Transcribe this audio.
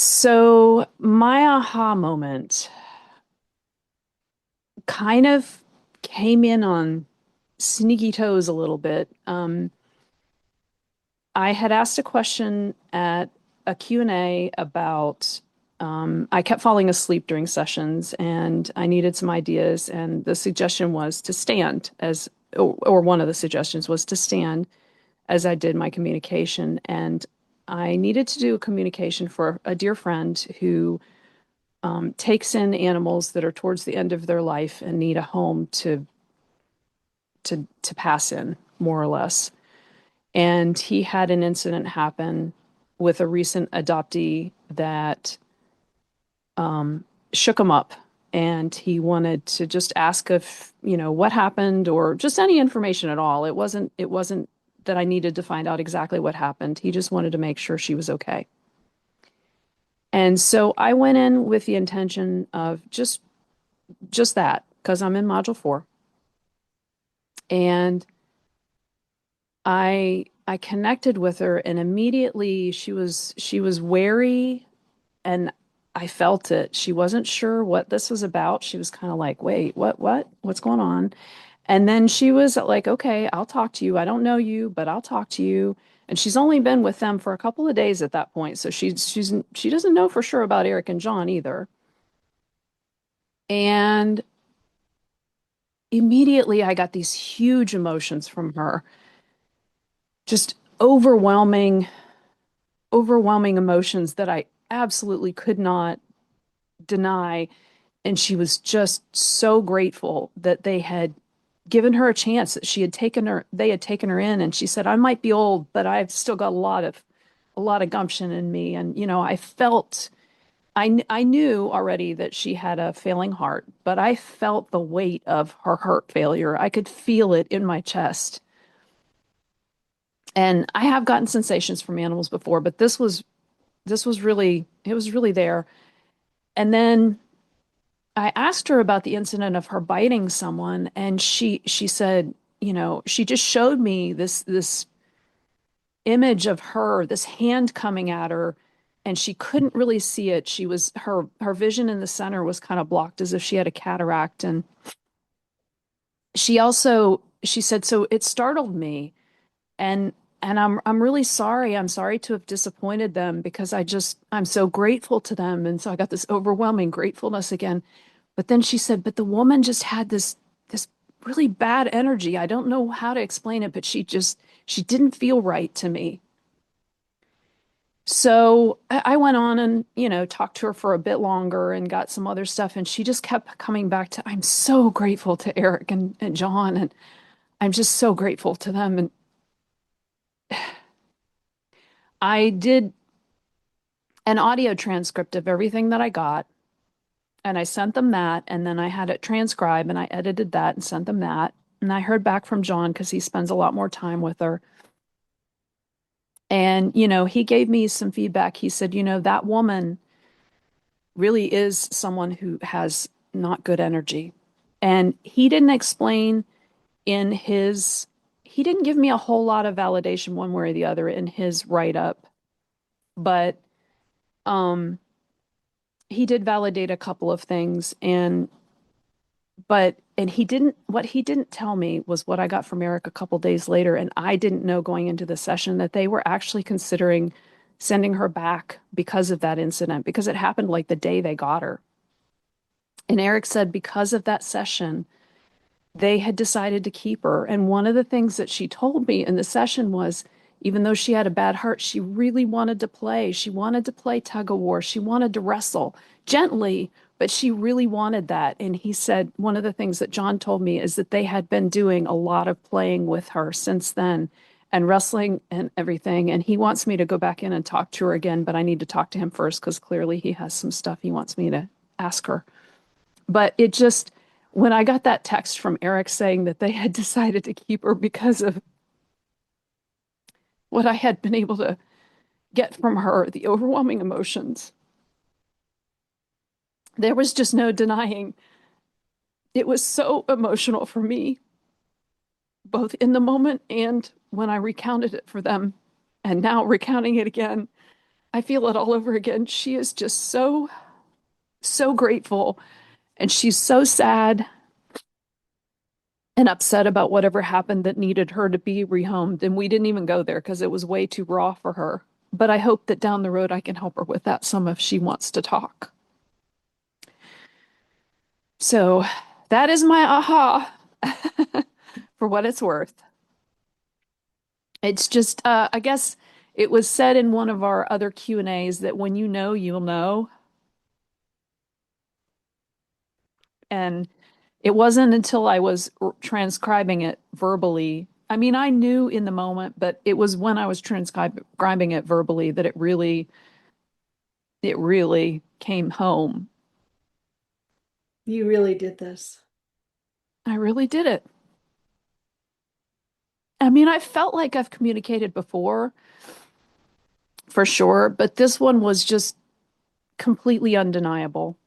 So my aha moment kind of came in on sneaky toes a little bit. I had asked a question at a Q&A about I kept falling asleep during sessions and I needed some ideas, and the suggestion was to stand or one of the suggestions was to stand as I did my communication. And I needed to do a communication for a dear friend who takes in animals that are towards the end of their life and need a home to pass in, more or less. And he had an incident happen with a recent adoptee that shook him up. And he wanted to just ask if, what happened or just any information at all. It wasn't that I needed to find out exactly what happened. He just wanted to make sure she was okay. And so I went in with the intention of just that, because I'm in module 4. And I connected with her, and immediately she was wary, and I felt it. She wasn't sure what this was about. She was kind of like, "Wait, what's going on?" And then she was like, "Okay, I'll talk to you. I don't know you, but I'll talk to you." And she's only been with them for a couple of days at that point, so she doesn't know for sure about Eric and John either. And immediately I got these huge emotions from her, just overwhelming emotions that I absolutely could not deny. And she was just so grateful that they had given her a chance, that they had taken her in. And she said, "I might be old, but I've still got a lot of gumption in me." And, I knew already that she had a failing heart, but I felt the weight of her heart failure. I could feel it in my chest. And I have gotten sensations from animals before, but this was really, it was really there. And then I asked her about the incident of her biting someone, and she said, she just showed me this image of her, this hand coming at her, and she couldn't really see it. Her vision in the center was kind of blocked as if she had a cataract. And she said, "So it startled me, and I'm really sorry. I'm sorry to have disappointed them, because I'm so grateful to them." And so I got this overwhelming gratefulness again. But then she said, "But the woman just had this really bad energy. I don't know how to explain it, but she didn't feel right to me." So I went on and, talked to her for a bit longer and got some other stuff. And she just kept coming back to, "I'm so grateful to Eric and John, and I'm just so grateful to them." And I did an audio transcript of everything that I got, and I sent them that. And then I had it transcribed, and I edited that and sent them that. And I heard back from John, because he spends a lot more time with her. And, he gave me some feedback. He said, "That woman really is someone who has not good energy." And he didn't explain in his, he didn't give me a whole lot of validation one way or the other in his write-up, but um, he did validate a couple of things. And what he didn't tell me was what I got from Eric a couple days later. And I didn't know going into the session that they were actually considering sending her back because of that incident, because it happened like the day they got her. And Eric said because of that session, they had decided to keep her. And one of the things that she told me in the session was, even though she had a bad heart, she really wanted to play. She wanted to play tug of war. She wanted to wrestle gently, but she really wanted that. And he said one of the things that John told me is that they had been doing a lot of playing with her since then, and wrestling and everything. And he wants me to go back in and talk to her again, but I need to talk to him first, because clearly he has some stuff he wants me to ask her. But when I got that text from Eric saying that they had decided to keep her because of what I had been able to get from her, the overwhelming emotions, there was just no denying. It was so emotional for me, both in the moment and when I recounted it for them, and now recounting it again. I feel it all over again. She is just so, so grateful. And she's so sad and upset about whatever happened that needed her to be rehomed. And we didn't even go there because it was way too raw for her. But I hope that down the road I can help her with that some if she wants to talk. So that is my aha for what it's worth. It's just, I guess it was said in one of our other Q&As that when you know, you'll know. And it wasn't until I was transcribing it verbally. I mean, I knew in the moment, but it was when I was transcribing it verbally that it really came home. You really did this. I really did it. I mean, I felt like I've communicated before, for sure, but this one was just completely undeniable.